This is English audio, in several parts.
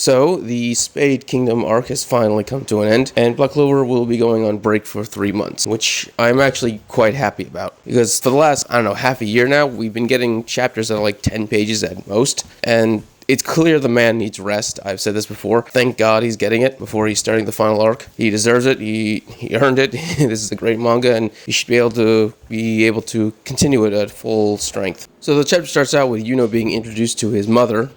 So, the Spade Kingdom arc has finally come to an end, and Black Clover will be going on break for 3 months, which I'm actually quite happy about. Because for the last, half a year now, we've been getting chapters that are like 10 pages at most, and it's clear the man needs rest. I've said this before. Thank God he's getting it before he's starting the final arc. He deserves it. He earned it. This is a great manga, and he should be able to continue it at full strength. So the chapter starts out with Yuno being introduced to his mother.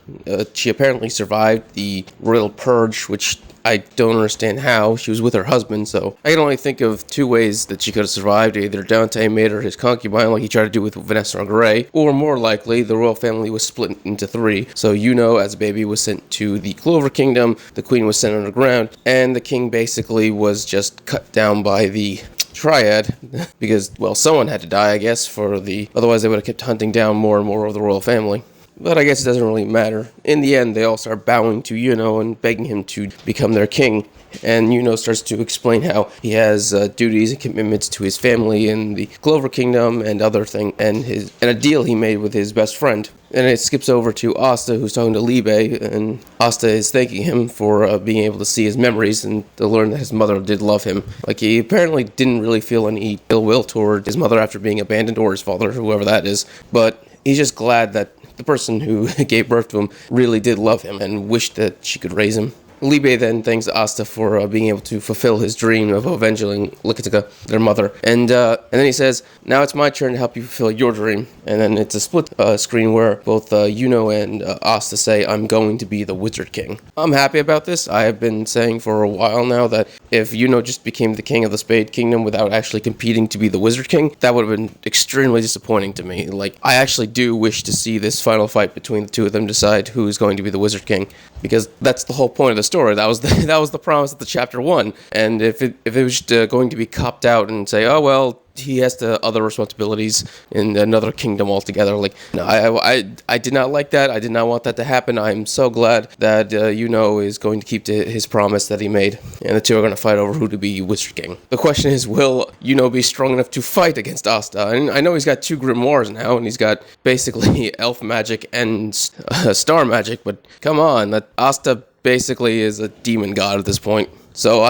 She apparently survived the royal purge, which I don't understand how. She was with her husband, so I can only think of 2 ways that she could have survived. Either Dante made her his concubine, like he tried to do with Vanessa and Gray, or more likely, the royal family was split into 3. So Yuno, as a baby, was sent to the Clover Kingdom, the queen was sent underground, and the king basically was just cut down by the Triad, because, well, someone had to die, I guess, otherwise they would have kept hunting down more and more of the royal family. But I guess it doesn't really matter. In the end, they all start bowing to Yuno and begging him to become their king. And Yuno starts to explain how he has duties and commitments to his family in the Clover Kingdom and other things, and a deal he made with his best friend. And it skips over to Asta, who's talking to Libe, and Asta is thanking him for being able to see his memories and to learn that his mother did love him. Like, he apparently didn't really feel any ill will toward his mother after being abandoned, or his father, whoever that is. But he's just glad that the person who gave birth to him really did love him and wished that she could raise him. Libe then thanks Asta for being able to fulfill his dream of avenging Likitica, their mother. And then he says, now it's my turn to help you fulfill your dream. And then it's a split screen where both Yuno and Asta say, I'm going to be the Wizard King. I'm happy about this. I have been saying for a while now that if Yuno just became the king of the Spade Kingdom without actually competing to be the Wizard King, that would have been extremely disappointing to me. Like, I actually do wish to see this final fight between the two of them decide who is going to be the Wizard King, because that's the whole point of the story. That was the promise of the chapter 1. And if it was just going to be copped out and say, oh well, he has other responsibilities in another kingdom altogether. Like, no, I did not like that. I did not want that to happen. I'm so glad that Yuno is going to keep to his promise that he made, and the two are going to fight over who to be Wizard King. The question is, will Yuno be strong enough to fight against Asta? And I know he's got 2 grimoires now, and he's got basically elf magic and star magic, but come on, that Asta basically is a demon god at this point. So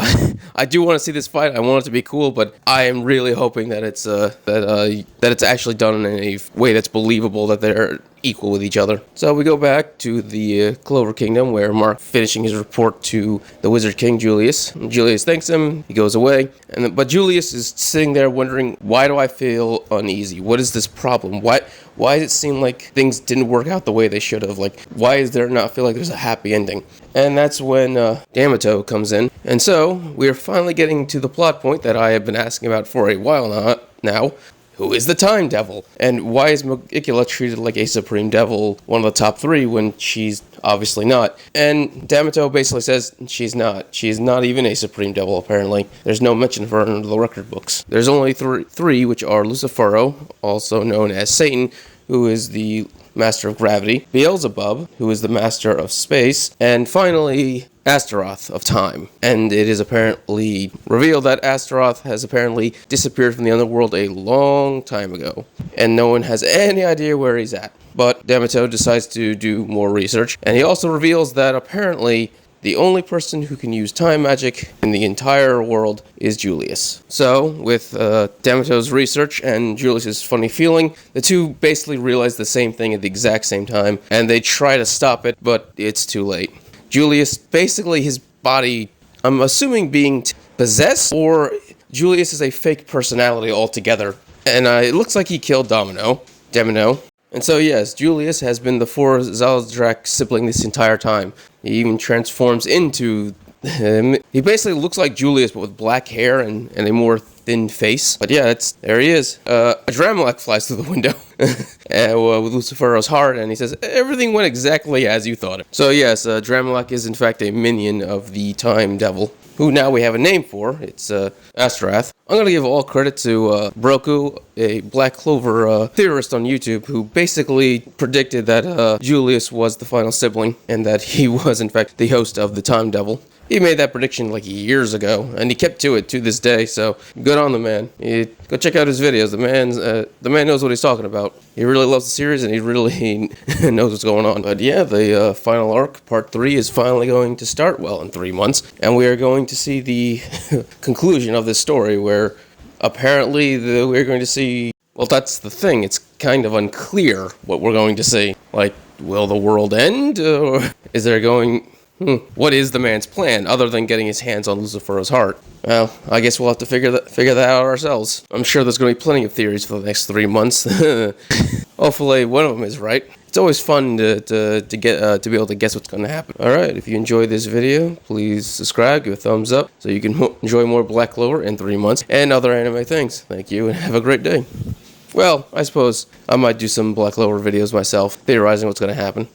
I do want to see this fight. I want it to be cool, but I am really hoping that it's that it's actually done in a way that's believable, that they're equal with each other. So we go back to the Clover Kingdom, where Mark finishing his report to the Wizard King Julius. Julius thanks him. He goes away, but Julius is sitting there wondering, why do I feel uneasy? What is this problem? Why does it seem like things didn't work out the way they should have? Like, why is there not feel like there's a happy ending? And that's when D'Amato comes in. And so, we're finally getting to the plot point that I have been asking about for a while now. Who is the Time Devil? And why is Magicula treated like a Supreme Devil, one of the top 3, when she's obviously not? And D'Amato basically says she's not. She's not even a Supreme Devil, apparently. There's no mention of her in the record books. There's only three, which are Lucifero, also known as Satan, who is the Master of Gravity, Beelzebub, who is the Master of Space, and finally Astaroth of Time. And it is apparently revealed that Astaroth has apparently disappeared from the underworld a long time ago, and no one has any idea where he's at. But D'Amato decides to do more research, and he also reveals that apparently the only person who can use time magic in the entire world is Julius. So, with D'Amato's research and Julius's funny feeling, the two basically realize the same thing at the exact same time, and they try to stop it, but it's too late. Julius, basically his body, I'm assuming being possessed, or Julius is a fake personality altogether. And it looks like he killed Domino. And so yes, Julius has been the 4 Zaldrak sibling this entire time. He even transforms into him. He basically looks like Julius, but with black hair and a more thin face. But yeah, there he is. A Dramelak flies through the window with Lucifero's heart, and he says, everything went exactly as you thought it. So yes, Dramelak is in fact a minion of the Time Devil, who now we have a name for. It's Astaroth. I'm going to give all credit to Broku, a Black Clover theorist on YouTube, who basically predicted that Julius was the final sibling, and that he was in fact the host of the Time Devil. He made that prediction like years ago, and he kept to it to this day. So good on the man. Go check out his videos. The man knows what he's talking about. He really loves the series, and he really knows what's going on. But yeah, the final arc, part 3, is finally going to start well in 3 months, and we are going to see the conclusion of this story, where apparently we're going to see. Well, that's the thing. It's kind of unclear what we're going to see. Like, will the world end, or is there going? What is the man's plan, other than getting his hands on Lucifer's heart? Well, I guess we'll have to figure that out ourselves. I'm sure there's going to be plenty of theories for the next 3 months. Hopefully, one of them is right. It's always fun to be able to guess what's going to happen. All right, if you enjoyed this video, please subscribe, give a thumbs up, so you can enjoy more Black Clover in 3 months and other anime things. Thank you, and have a great day. Well, I suppose I might do some Black Clover videos myself, theorizing what's going to happen.